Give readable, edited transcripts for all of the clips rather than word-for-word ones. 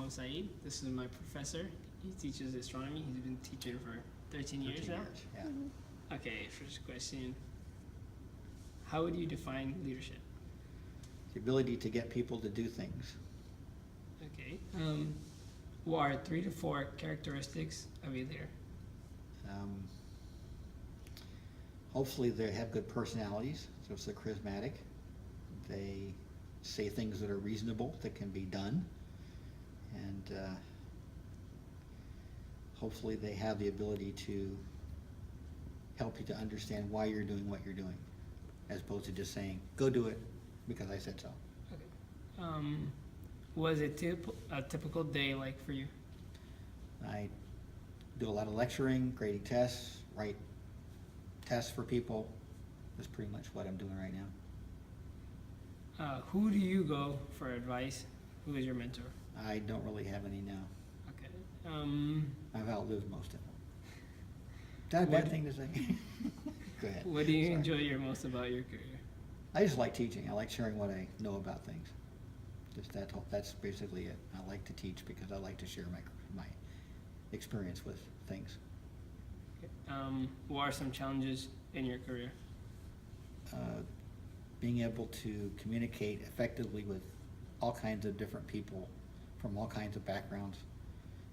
Al Saeed. This is my professor. He teaches astronomy. He's been teaching for 13 years 13 now. years, yeah. Okay, first question. How would you define leadership? The ability to get people to do things. Okay. What are 3 to 4 characteristics of a leader? Hopefully they have good personalities, so if they're charismatic. They say things that are reasonable, that can be done. And hopefully they have the ability to help you to understand why you're doing what you're doing, as opposed to just saying, go do it because I said so. Okay. What is a typical day like for you? I do a lot of lecturing, grading tests, write tests for people. That's pretty much what I'm doing right now. Who do you go for advice? Who is your mentor? I don't really have any now. Okay. I've outlived most of them. Is that a bad thing to say? Go ahead. What do you Sorry. enjoy most about your career? I just like teaching. I like sharing what I know about things. Just that's basically it. I like to teach because I like to share my experience with things. What are some challenges in your career? Being able to communicate effectively with all kinds of different people from all kinds of backgrounds,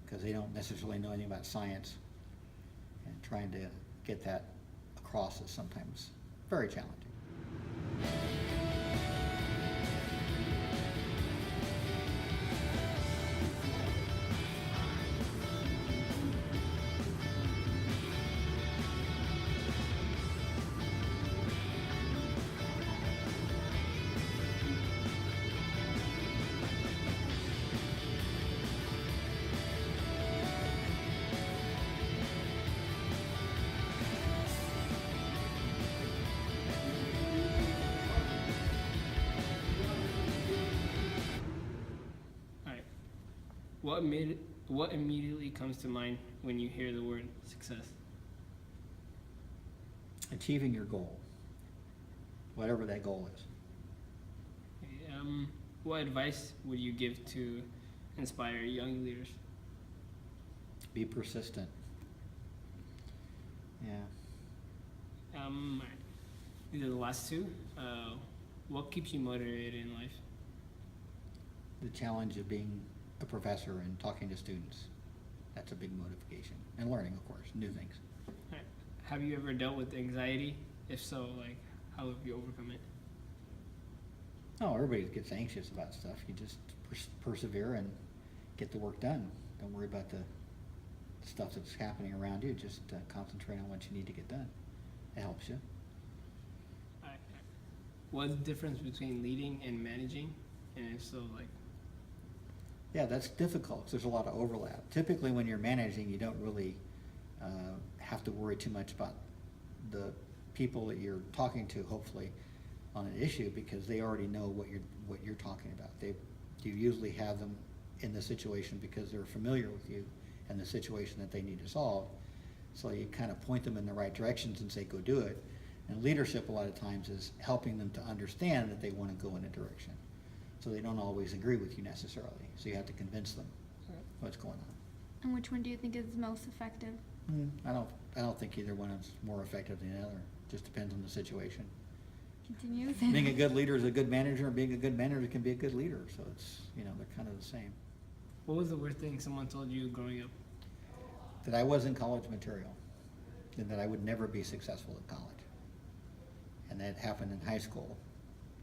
because they don't necessarily know anything about science, and trying to get that across is sometimes very challenging. All right. What immediately comes to mind when you hear the word success? Achieving your goal, whatever that goal is. Okay, what advice would you give to inspire young leaders? Be persistent. Yeah. All right. These are the last two. What keeps you motivated in life? The challenge of being a professor and talking to students. That's a big motivation. And learning, of course, new things. All right. Have you ever dealt with anxiety? If so, like, how have you overcome it? Oh, everybody gets anxious about stuff. You just persevere and get the work done. Don't worry about the stuff that's happening around you. Just concentrate on what you need to get done. It helps you. All right. What's the difference between leading and managing? And if so, like, Yeah, that's difficult 'cause there's a lot of overlap. Typically when you're managing, you don't really have to worry too much about the people that you're talking to, hopefully, on an issue, because they already know what you're talking about. You usually have them in the situation because they're familiar with you and the situation that they need to solve. So you kind of point them in the right directions and say, go do it. And leadership a lot of times is helping them to understand that they want to go in a direction. So they don't always agree with you necessarily. So you have to convince them what's going on. And which one do you think is most effective? I don't think either one is more effective than the other. Just depends on the situation. Continue. Being a good leader is a good manager, and being a good manager can be a good leader. So it's, they're kind of the same. what was the worst thing someone told you growing up? That I wasn't college material, and that I would never be successful at college. And that happened in high school.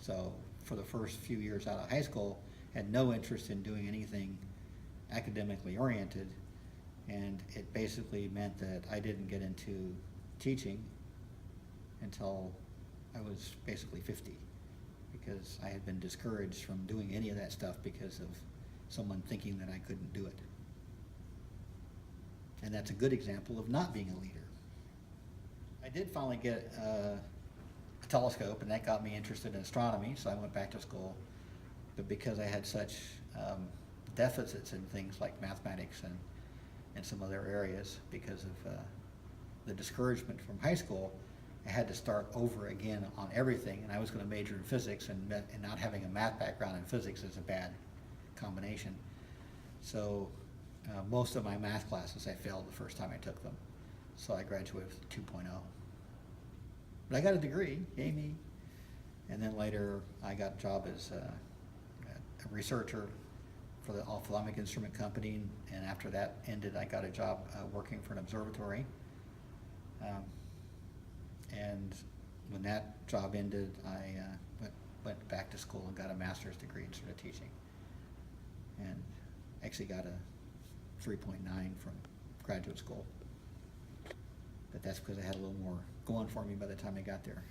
So for the first few years out of high school, had no interest in doing anything academically oriented, and it basically meant that I didn't get into teaching until I was basically 50, because I had been discouraged from doing any of that stuff because of someone thinking that I couldn't do it. And that's a good example of not being a leader. I did finally get a telescope, and that got me interested in astronomy, so I went back to school. But because I had such deficits in things like mathematics and some other areas, because of the discouragement from high school, I had to start over again on everything, and I was going to major in physics, and not having a math background in physics is a bad combination. So, most of my math classes I failed the first time I took them, so I graduated with 2.0. But I got a degree, yay me. And then later, I got a job as a researcher for the ophthalmic instrument company, and after that ended, I got a job working for an observatory. And when that job ended, I went back to school and got a master's degree and started teaching. And actually got a 3.9 from graduate school. But that's because I had a little more going for me by the time I got there.